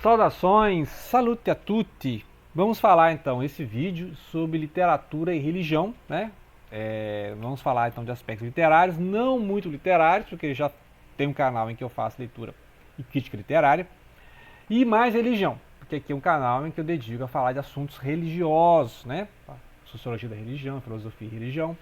Saudações, salute a tutti! Vamos falar então esse vídeo sobre literatura e religião, né? Vamos falar então de aspectos literários, não muito literários, porque já tem um canal em que eu faço leitura e crítica literária, e mais religião, porque aqui é um canal em que eu dedico a falar de assuntos religiosos, né? Sociologia da religião, filosofia e religião.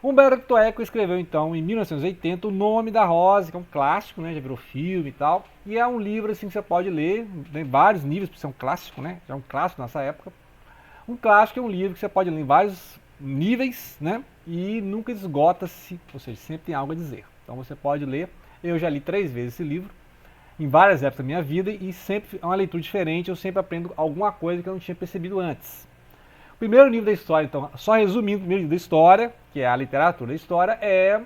Humberto Eco escreveu então em 1980 O Nome da Rosa, que é um clássico, né? Já virou filme e tal. E é um livro assim que você pode ler, tem vários níveis para ser um clássico, né? Já é um clássico nessa época. Um clássico é um livro que você pode ler em vários níveis, né? E nunca esgota-se, ou seja, sempre tem algo a dizer. Então você pode ler. Eu já li 3 vezes esse livro, em várias épocas da minha vida, e sempre é uma leitura diferente, eu sempre aprendo alguma coisa que eu não tinha percebido antes. O primeiro livro da história, então, só resumindo, o primeiro livro da história, que é a literatura da história, é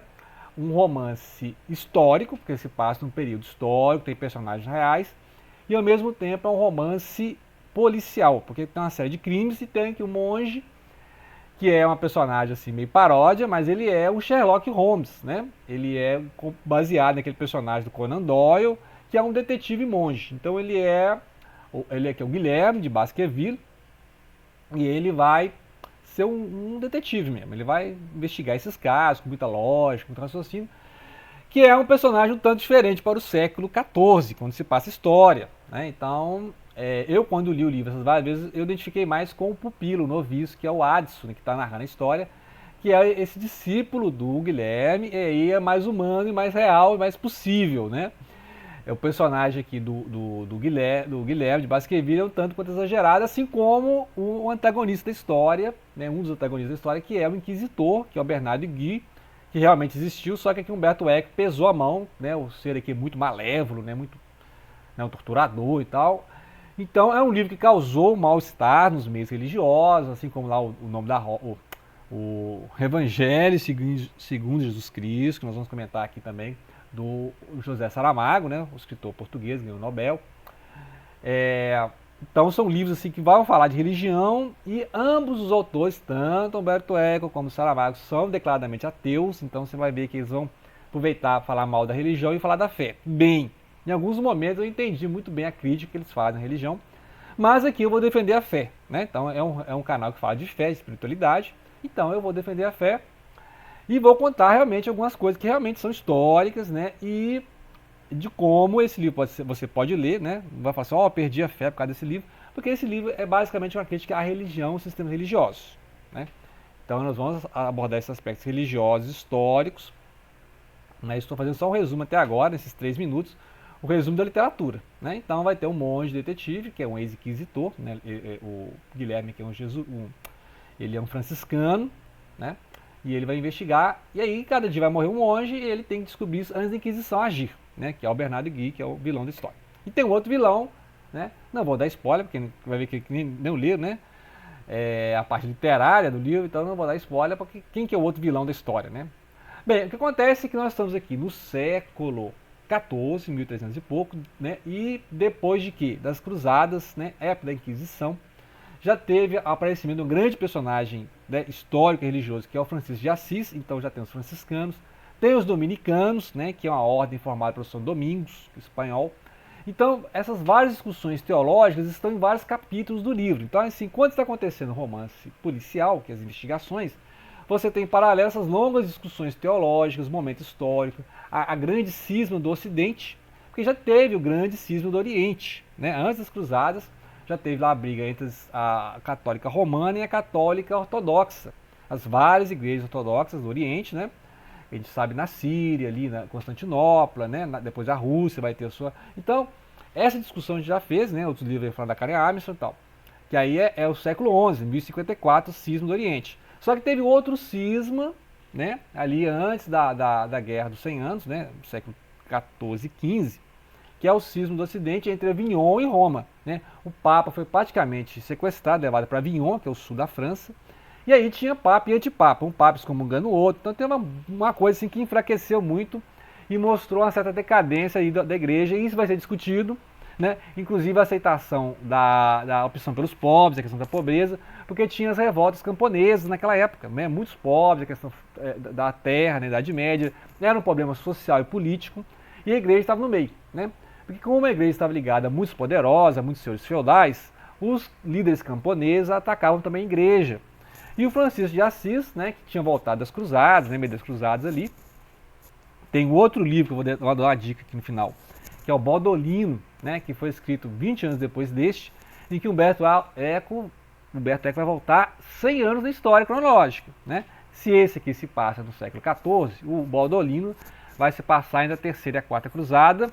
um romance histórico, porque se passa num período histórico, tem personagens reais, e ao mesmo tempo é um romance policial, porque tem uma série de crimes e tem aqui um monge, que é uma personagem assim meio paródia, mas ele é o Sherlock Holmes, né? Ele é baseado naquele personagem do Conan Doyle, que é um detetive monge. Então ele é que é o Guilherme de Baskerville, e ele vai ser um detetive mesmo. Ele vai investigar esses casos com muita lógica, com muito raciocínio, que é um personagem um tanto diferente para o século XIV, quando se passa história, né? Então, eu quando li o livro essas várias vezes, eu identifiquei mais com o pupilo, o noviço, que é o Addison, que está narrando a história, que é esse discípulo do Guilherme, e aí é mais humano e mais real e mais possível, né? É o personagem aqui do Guilherme de Baskerville é um tanto quanto exagerado, assim como o antagonista da história, né, um dos antagonistas da história, que é o Inquisitor, que é o Bernardo Gui, que realmente existiu, só que aqui Humberto Eco pesou a mão, né, o ser aqui é muito malévolo, né, muito, né, um torturador e tal. Então é um livro que causou mal-estar nos meios religiosos, assim como lá o nome da o Evangelho segundo Jesus Cristo, que nós vamos comentar aqui também, do José Saramago, né, o escritor português, ganhou o Nobel. Então são livros assim que vão falar de religião e ambos os autores, tanto Humberto Eco como Saramago, são declaradamente ateus, então você vai ver que eles vão aproveitar falar mal da religião e falar da fé. Bem, em alguns momentos eu entendi muito bem a crítica que eles fazem à religião, mas aqui eu vou defender a fé, né? Então é um canal que fala de fé, de espiritualidade, então eu vou defender a fé e vou contar realmente algumas coisas que realmente são históricas, né? E de como esse livro você pode ler, né? Não vai falar assim, ó, perdi a fé por causa desse livro, porque esse livro é basicamente uma crítica à religião, aos sistemas religiosos, né? Então nós vamos abordar esses aspectos religiosos, históricos, né? Estou fazendo só um resumo até agora, nesses 3 minutos, o resumo da literatura, né? Então vai ter um monge detetive, que é um ex-inquisitor, né? O Guilherme, que é ele é um franciscano, né? E ele vai investigar, e aí cada dia vai morrer um monge e ele tem que descobrir isso antes da Inquisição agir, né? Que é o Bernardo Gui, que é o vilão da história. E tem um outro vilão, né? Não vou dar spoiler, porque vai ver que nem o livro, né? A parte literária do livro, então não vou dar spoiler, porque quem que é o outro vilão da história, né? Bem, o que acontece é que nós estamos aqui no século XIV, 1300 e pouco, né? E depois de quê? Das cruzadas, né? Época da Inquisição, já teve o aparecimento de um grande personagem, né, histórico e religioso, que é o Francisco de Assis. Então já tem os franciscanos, tem os dominicanos, né, que é uma ordem formada pelo São Domingos, espanhol. Então essas várias discussões teológicas estão em vários capítulos do livro. Então assim, quando está acontecendo o romance policial, que é as investigações, você tem em paralelo essas longas discussões teológicas, momento histórico, a grande cisma do Ocidente, porque já teve o grande cisma do Oriente, né, antes das cruzadas. Já teve lá a briga entre a católica romana e a católica ortodoxa. As várias igrejas ortodoxas do Oriente, né? A gente sabe na Síria, ali na Constantinopla, né? Depois a Rússia vai ter a sua. Então, essa discussão a gente já fez, né? Outros livros falando da Karen Armstrong e tal. Que aí é o século XI, 1054, o cisma do Oriente. Só que teve outro cisma, né? Ali antes da Guerra dos 100 Anos, né? Século XIV e XV, que é o cisma do Ocidente entre Avignon e Roma, né? O Papa foi praticamente sequestrado, levado para Avignon, que é o sul da França, e aí tinha Papa e Antipapa, um Papa excomungando o outro. Então tem uma coisa assim que enfraqueceu muito e mostrou uma certa decadência aí da igreja, e isso vai ser discutido, né? Inclusive a aceitação da opção pelos pobres, a questão da pobreza, porque tinha as revoltas camponesas naquela época, né? Muitos pobres, a questão da terra na Idade Média, era um problema social e político, e a igreja estava no meio, né? Porque como a igreja estava ligada a muitos poderosos, a muitos senhores feudais, os líderes camponeses atacavam também a igreja. E o Francisco de Assis, né, que tinha voltado das cruzadas, meio das cruzadas ali, tem outro livro que eu vou dar uma dica aqui no final, que é o Baudolino, né, que foi escrito 20 anos depois deste, em que Humberto Eco vai voltar 100 anos na história cronológica. Né? Se esse aqui se passa no século XIV, o Baudolino vai se passar entre a terceira e a quarta cruzada,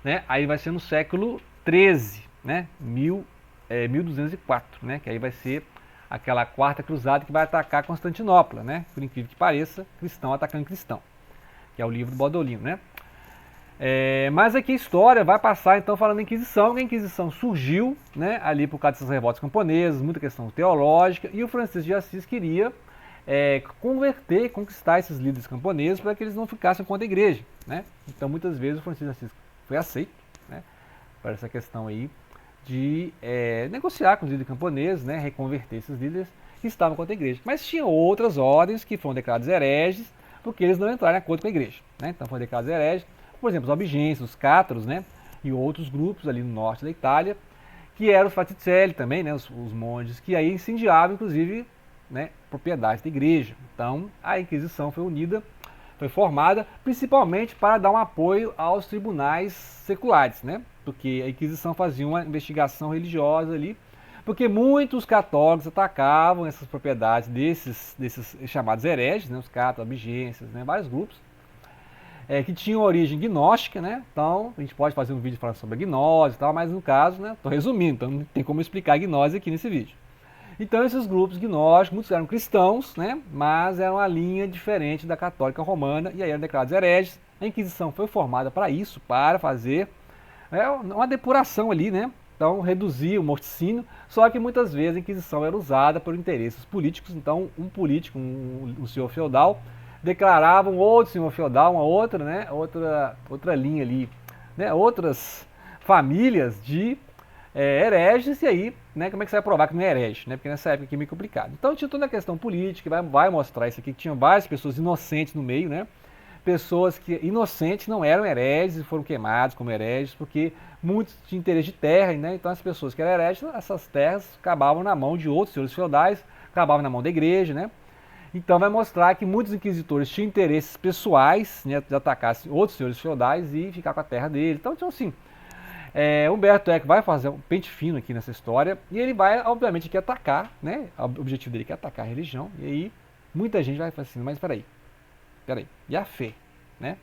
né? Aí vai ser no século XIII, né? 1204, né? Que aí vai ser aquela quarta cruzada que vai atacar Constantinopla, né? Por incrível que pareça, cristão atacando cristão, que é o livro do Baudolino, né? Mas aqui a história vai passar então falando da Inquisição, que a Inquisição surgiu, né, ali por causa dessas revoltas camponesas, muita questão teológica, e o Francisco de Assis queria conquistar esses líderes camponeses para que eles não ficassem contra a igreja. Né? Então muitas vezes o Francisco de Assis foi aceito, né, para essa questão aí de negociar com os líderes camponeses, né, reconverter esses líderes que estavam contra a igreja. Mas tinha outras ordens que foram declaradas hereges, porque eles não entraram em acordo com a igreja. Né? Então foram declarados hereges. Por exemplo, os albigenses, os cátaros, né, e outros grupos ali no norte da Itália, que eram os Fraticelli também, né, os monges, que aí incendiavam, inclusive, né, propriedades da igreja. Então, a Inquisição foi formada principalmente para dar um apoio aos tribunais seculares, né, porque a Inquisição fazia uma investigação religiosa ali, porque muitos católicos atacavam essas propriedades desses chamados hereges, né, os cátaros, albigenses, né, vários grupos, que tinham origem gnóstica, né? Então, a gente pode fazer um vídeo falando sobre a gnose e tal, mas no caso, né, estou resumindo, então não tem como explicar a gnose aqui nesse vídeo. Então, esses grupos gnósticos, muitos eram cristãos, né, mas eram uma linha diferente da católica romana, e aí eram declarados hereges. A Inquisição foi formada para isso, para fazer uma depuração ali, né? Então, reduzir o morticínio, só que muitas vezes a Inquisição era usada por interesses políticos, então um político, um senhor feudal, declarava um outro senhor feudal, uma outra, né, outra linha ali, né, outras famílias de hereges, e aí, né, como é que você vai provar que não é herege, né, porque nessa época aqui é meio complicado. Então tinha toda a questão política, vai mostrar isso aqui, que tinha várias pessoas inocentes no meio, né, pessoas que inocentes não eram hereges e foram queimados como hereges, porque muitos tinham interesse de terra, né, então as pessoas que eram hereges, essas terras acabavam na mão de outros senhores feudais, acabavam na mão da igreja, né. Então vai mostrar que muitos inquisitores tinham interesses pessoais, né, de atacar outros senhores feudais e ficar com a terra dele. Então, assim, Humberto Eco vai fazer um pente fino aqui nessa história e ele vai, obviamente, aqui atacar, né? O objetivo dele é atacar a religião. E aí muita gente vai falar assim, mas peraí, e a fé, né?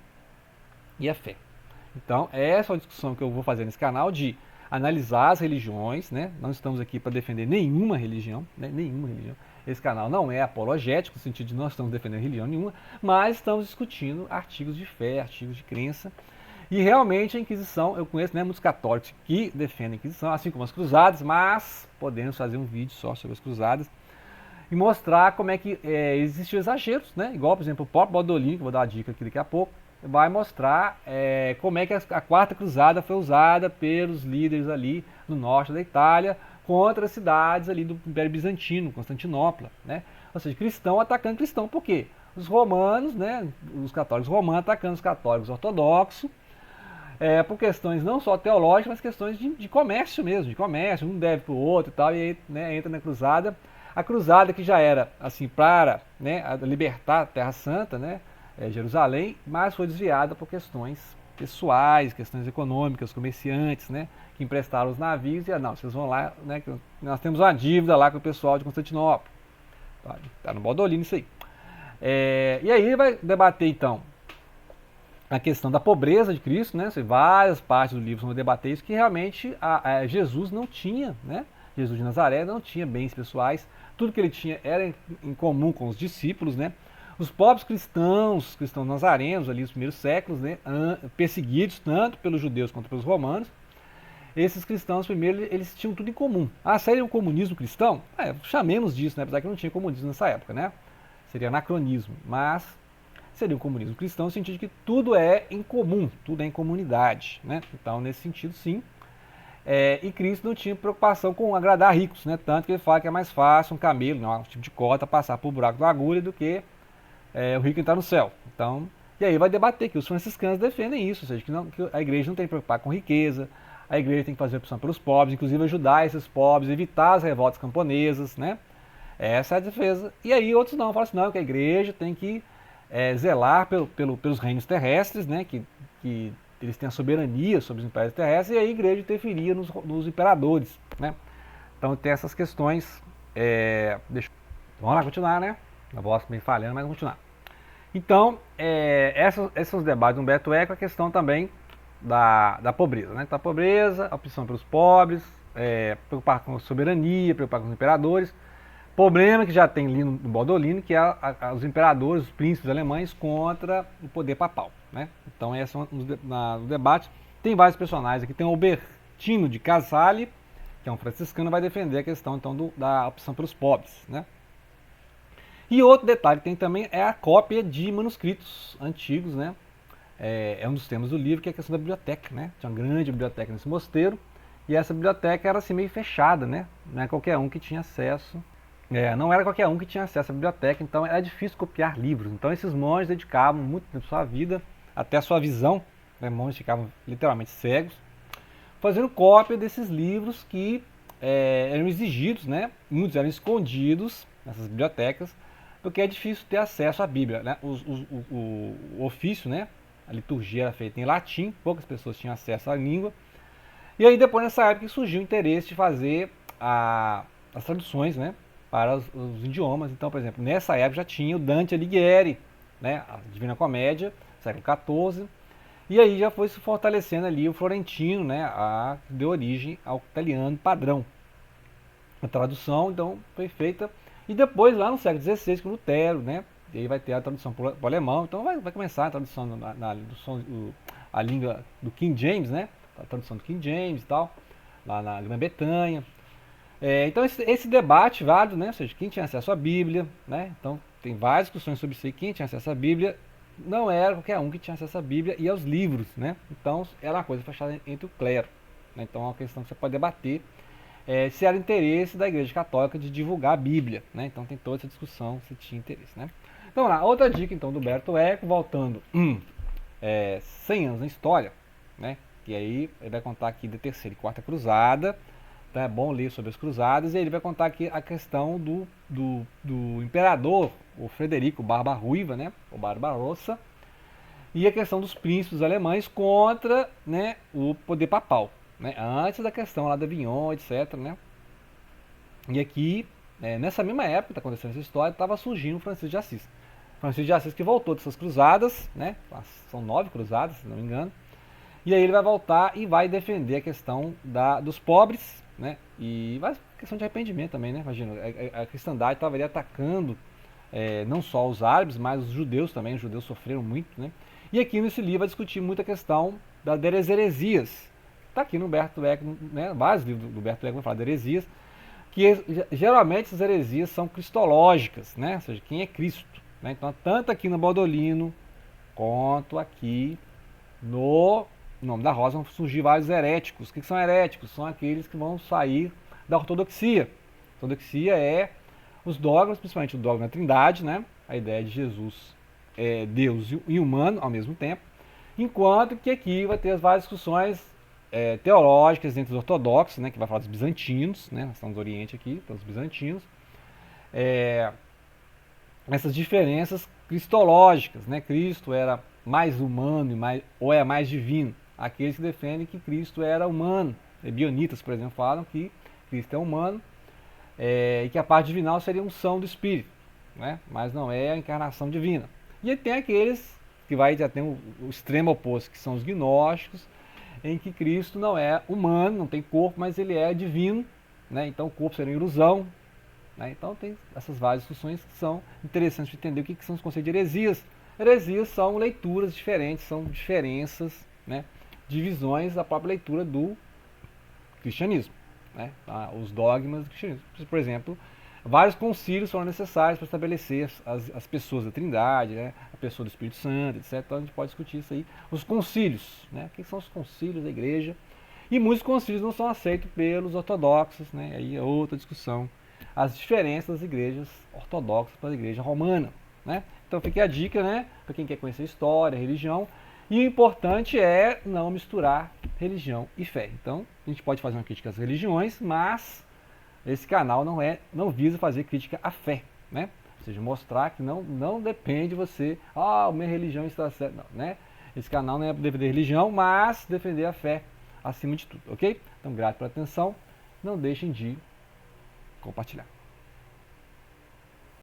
E a fé? Então, essa é uma discussão que eu vou fazer nesse canal de analisar as religiões, né? Não estamos aqui para defender nenhuma religião, né? Nenhuma religião. Esse canal não é apologético, no sentido de não estamos defendendo religião nenhuma, mas estamos discutindo artigos de fé, artigos de crença. E realmente a Inquisição, eu conheço, né, muitos católicos que defendem a Inquisição, assim como as cruzadas, mas podemos fazer um vídeo só sobre as cruzadas e mostrar como é que existiam exageros, né? Igual, por exemplo, o próprio Baudolino, que eu vou dar uma dica aqui daqui a pouco, vai mostrar como é que a quarta cruzada foi usada pelos líderes ali no norte da Itália contra as cidades ali do Império Bizantino, Constantinopla, né? Ou seja, cristão atacando cristão. Por quê? Os romanos, né, os católicos romanos atacando os católicos ortodoxos, por questões não só teológicas, mas questões de comércio mesmo, de comércio, um deve para o outro e tal, e aí, né, entra na cruzada. A cruzada que já era assim para, né, libertar a Terra Santa, né, Jerusalém, mas foi desviada por questões pessoais, questões econômicas, comerciantes, né, que emprestaram os navios e não, vocês vão lá, né, que nós temos uma dívida lá com o pessoal de Constantinopla. Tá no Baudolino isso aí. E aí vai debater então a questão da pobreza de Cristo, né? Várias partes do livro vão debater isso, que realmente Jesus não tinha, né? Jesus de Nazaré não tinha bens pessoais, tudo que ele tinha era em comum com os discípulos, né? Os próprios cristãos nazarenos ali nos primeiros séculos, né? Perseguidos tanto pelos judeus quanto pelos romanos, esses cristãos primeiro eles tinham tudo em comum. Seria o comunismo cristão? Chamemos disso, né? Apesar que não tinha comunismo nessa época, né? Seria anacronismo, mas seria o comunismo cristão no sentido de que tudo é em comum, tudo é em comunidade, né? Então, nesse sentido, sim. E Cristo não tinha preocupação com agradar ricos, né? Tanto que ele fala que é mais fácil um camelo, um tipo de cota, passar por buraco da agulha do que o rico entrar no céu. Então, E aí vai debater que os franciscanos defendem isso, ou seja, que a igreja não tem que preocupar com riqueza, a igreja tem que fazer opção pelos pobres, inclusive ajudar esses pobres, evitar as revoltas camponesas, né? Essa é a defesa. E aí outros não, falam assim, não, que a igreja tem que zelar pelos reinos terrestres, né? Que eles têm a soberania sobre os impérios terrestres, e aí a igreja interferia nos imperadores, né? Então tem essas questões. Vamos lá continuar, né? A voz meio falhando, mas vamos continuar. Então, esses são os debates do Humberto Eco, a questão também da pobreza, né? Então, a pobreza, a opção pelos pobres, preocupar com a soberania, preocupar com os imperadores. Problema que já tem ali no Baudolino, que é os imperadores, os príncipes alemães contra o poder papal, né? Então, esses são os debates. Tem vários personagens aqui, tem o Albertino de Casale, que é um franciscano, vai defender a questão então da opção pelos pobres, né? E outro detalhe que tem também é a cópia de manuscritos antigos, né? É um dos temas do livro, que é a questão da biblioteca, né? Tinha uma grande biblioteca nesse mosteiro, e essa biblioteca era assim meio fechada, né? Não é qualquer um que tinha acesso. Não era qualquer um que tinha acesso à biblioteca, então era difícil copiar livros. Então esses monges dedicavam muito tempo da sua vida, até a sua visão, né? Monges ficavam literalmente cegos, fazendo cópia desses livros que eram exigidos, né? Muitos eram escondidos nessas bibliotecas, porque é difícil ter acesso à Bíblia, né? O ofício, né? A liturgia era feita em latim, poucas pessoas tinham acesso à língua. E aí depois nessa época surgiu o interesse de fazer as traduções, né? Para os idiomas. Então, por exemplo, nessa época já tinha o Dante Alighieri, né? A Divina Comédia, século XIV. E aí já foi se fortalecendo ali o florentino, né? Que deu origem ao italiano padrão. A tradução, então, foi feita. E depois, lá no século XVI, com Lutero, né? E aí vai ter a tradução para o alemão. Então vai começar a tradução a língua do King James, né? A tradução do King James e tal, lá na Grã-Bretanha. Então esse debate válido, né? Ou seja, quem tinha acesso à Bíblia, né? Então tem várias discussões sobre isso aí. Quem tinha acesso à Bíblia não era qualquer um que tinha acesso à Bíblia e aos livros, né? Então era uma coisa fechada entre o clero, né? Então é uma questão que você pode debater se era interesse da Igreja Católica de divulgar a Bíblia, né? Então tem toda essa discussão se tinha interesse, né? Então vamos lá, outra dica então do Humberto Eco, voltando 100 anos na história, né? E aí ele vai contar aqui da Terceira e Quarta Cruzada. Então é bom ler sobre as cruzadas, e ele vai contar aqui a questão do imperador, o Frederico Barba-Ruiva, né, o Barbarossa, e a questão dos príncipes alemães contra, né, o poder papal, né, antes da questão lá da Avignon, etc. Né. E aqui, nessa mesma época que está acontecendo essa história, estava surgindo o Francisco de Assis. Francisco de Assis que voltou dessas cruzadas, né, são 9 cruzadas, se não me engano, e aí ele vai voltar e vai defender a questão dos pobres, né? E vai questão de arrependimento também, né? Imagina, a cristandade estava ali atacando não só os árabes, mas os judeus também. Os judeus sofreram muito, né? E aqui nesse livro vai discutir muito a questão das heresias. Está aqui no Humberto Eco, né? Vários livros do Humberto Eco vão falar de heresias, que geralmente essas heresias são cristológicas, né? Ou seja, quem é Cristo, né? Então, tanto aqui no Baudolino quanto aqui no nome da Rosa vão surgir vários heréticos. O que são heréticos? São aqueles que vão sair da ortodoxia. A ortodoxia é os dogmas, principalmente o dogma da Trindade, né? A ideia de Jesus Deus e humano ao mesmo tempo. Enquanto que aqui vai ter as várias discussões teológicas entre os ortodoxos, né? Que vai falar dos bizantinos, né? Nós estamos no Oriente aqui, pelos bizantinos. Essas diferenças cristológicas, né? Cristo era mais humano ou é mais divino. Aqueles que defendem que Cristo era humano. Bionitas, por exemplo, falam que Cristo é humano e que a parte divinal seria a unção do Espírito, né? Mas não é a encarnação divina. E tem aqueles que já tem o extremo oposto, que são os gnósticos, em que Cristo não é humano, não tem corpo, mas ele é divino, né? Então o corpo seria uma ilusão, né? Então tem essas várias discussões que são interessantes de entender o que são os conceitos de heresias. Heresias são leituras diferentes, são diferenças, né? Divisões da própria leitura do cristianismo, né? Os dogmas do cristianismo. Por exemplo, vários concílios foram necessários para estabelecer as pessoas da Trindade, né? A pessoa do Espírito Santo, etc. Então a gente pode discutir isso aí. Os concílios, né? O que são os concílios da igreja? E muitos concílios não são aceitos pelos ortodoxos, né? Aí é outra discussão. As diferenças das igrejas ortodoxas para a igreja romana, né? Então fica a dica, né, para quem quer conhecer história, religião. E o importante é não misturar religião e fé. Então, a gente pode fazer uma crítica às religiões, mas esse canal não visa fazer crítica à fé, né? Ou seja, mostrar que não depende de você, minha religião está certa, não, né? Esse canal não é para defender religião, mas defender a fé acima de tudo, ok? Então, grato pela atenção, não deixem de compartilhar.